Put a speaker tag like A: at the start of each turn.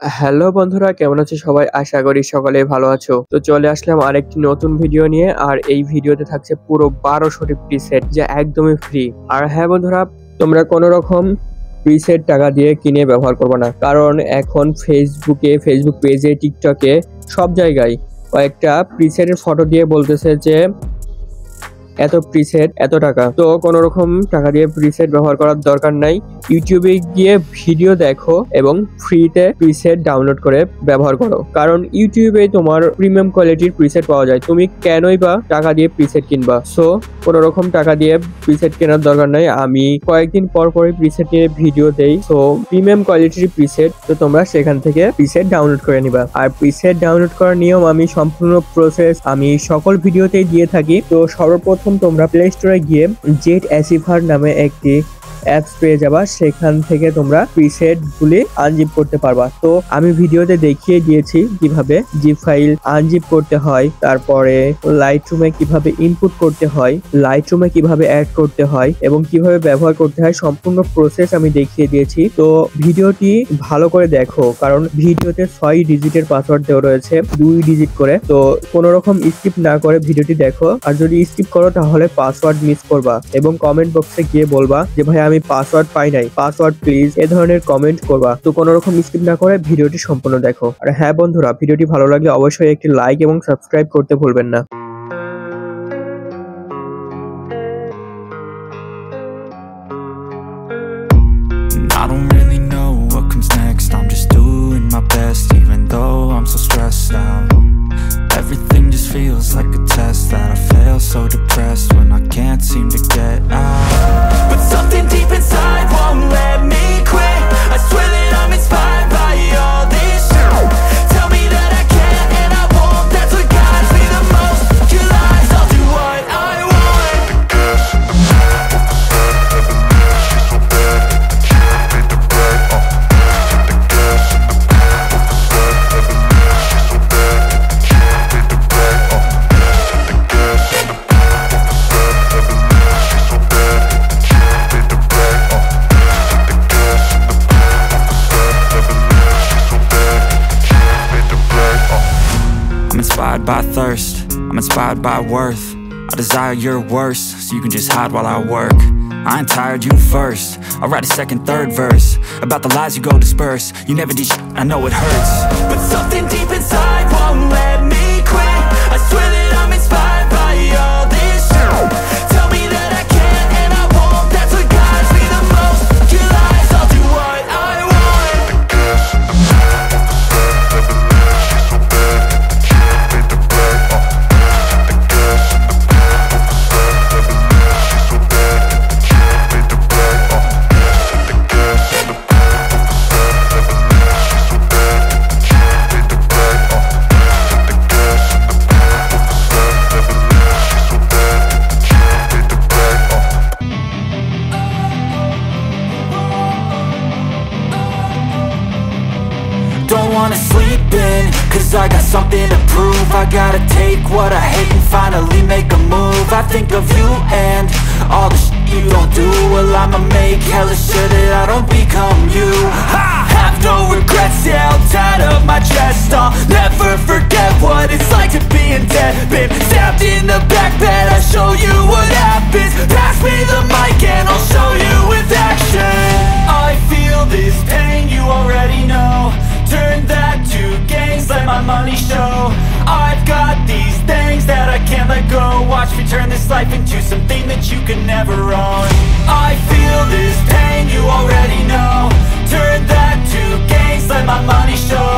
A: Hello বন্ধুরা, কেমন আছো সবাই? আশা করি সকলেই ভালো আছো। তো চলে আসলাম আরেকটি নতুন ভিডিও নিয়ে। আর এই ভিডিওতে থাকছে পুরো 1200টি প্রিসেট যা একদমই ফ্রি। আর হ্যাঁ বন্ধুরা, তোমরা কোনো রকম প্রিসেট টাকা দিয়ে কিনে ব্যবহার করবে না, কারণ এখন ফেসবুক পেজে, টিকটকে সব জায়গায় কয়েকটা প্রিসেটের ফটো দিয়ে বলতেছে যে এত প্রিসেট এত টাকা। তো কোনো রকম টাকা দিয়ে প্রিসেট ব্যবহার করার দরকার নাই। ইউটিউবে গিয়ে ভিডিও দেখো এবং ফ্রিতে প্রিসেট ডাউনলোড করে ব্যবহার করো, কারণ ইউটিউবে তোমার প্রিমিয়াম কোয়ালিটির প্রিসেট পাওয়া যায়। তুমি কেনই বা টাকা দিয়ে প্রিসেট কিনবা? সো কোনো রকম টাকা দিয়ে প্রিসেট কেনার দরকার নাই। আমি কয়েকদিন পর পরই প্রিসেট নিয়ে ভিডিও দেই। সো প্রিমিয়াম কোয়ালিটির প্রিসেট, তো তোমরা সেখান থেকে প্রিসেট ডাউনলোড করে নিবা। আর প্রিসেট ডাউনলোড করার নিয়ম আমি সম্পূর্ণ প্রসেস আমি সকল ভিডিওতেই দিয়ে থাকি। তো সর্বপ্রথম তোমরা প্লে স্টোরে গিয়ে জেট অ্যাসিভার নামে একটি অ্যাপস পেয়ে যাবা, সেখান থেকে তোমরা প্রিসেট গুলি আনজিপ করতে পারবা। তো আমি ভিডিওতে দেখিয়ে দিয়েছি কিভাবে জিপ ফাইল আনজিপ করতে হয়, তারপরে লাইটরুমে কিভাবে ইনপুট করতে হয়, লাইটরুমে কিভাবে অ্যাড করতে হয় এবং কিভাবে ব্যবহার করতে হয়, সম্পূর্ণ প্রসেস আমি দেখিয়ে দিয়েছি। তো ভিডিওটি ভালো করে দেখো, কারণ ভিডিওতে 6 ডিজিটের পাসওয়ার্ড দেওয়া রয়েছে, 2 ডিজিট করে। তো কোনো রকম স্কিপ না করে ভিডিওটি দেখো। আর যদি স্কিপ করো তাহলে পাসওয়ার্ড মিস করবা এবং কমেন্ট বক্সে গিয়ে বলবা যে ভাই আমি পাসওয়ার্ড পাই নাই, পাসওয়ার্ড প্লিজ, এ ধরনের কমেন্ট করবা। তো কোনো রকম স্কিপ না করে ভিডিওটি সম্পূর্ণ দেখো। আর হ্যাঁ বন্ধুরা, ভিডিওটি ভালো লাগলে অবশ্যই একটি লাইক এবং সাবস্ক্রাইব করতে ভুলবেন না।
B: I don't really know what comes next. I'm just doing my best, even though I'm so stressed out. Everything just feels like a test that I fail, so depressed when I can't seem to get out. But something deep inside won't let me quit. I swear that I'm inspired by all this shit. Tell me that I can't and I won't. That's what guides me the most. Your lies, I'll do what I want. I'm inspired by thirst, I'm inspired by worth. I desire your worst, so you can just hide while I work. I ain't tired, you first. I'll write a second, third verse about the lies you go disperse. You never did shit, I know it hurts. But something deep inside won't let me quit. I swear that I'm inspired by all this shit. Tell me that I can't and I won't. That's what guides me the most. Your lies, I'll do what I want. Don't wanna sleep in, cause I got something to prove. I gotta take what I hate and finally make a move. I think of you and all the shit you don't do. Well, I'ma make hella sure that I don't become you. I have no regrets, yeah, I'll tie up my chest. I'll never forget what it's like to be in debt. Been stabbed in the back bed, I'll show you what happens. Pass me the mic and I'll show you with action. I feel this pain, you already know. Turn that to gains, let my money show. I've got these things that I can't let go. Watch me turn this life into something that you could never own. I feel this pain, you already know. Turn that to gains, let my money show.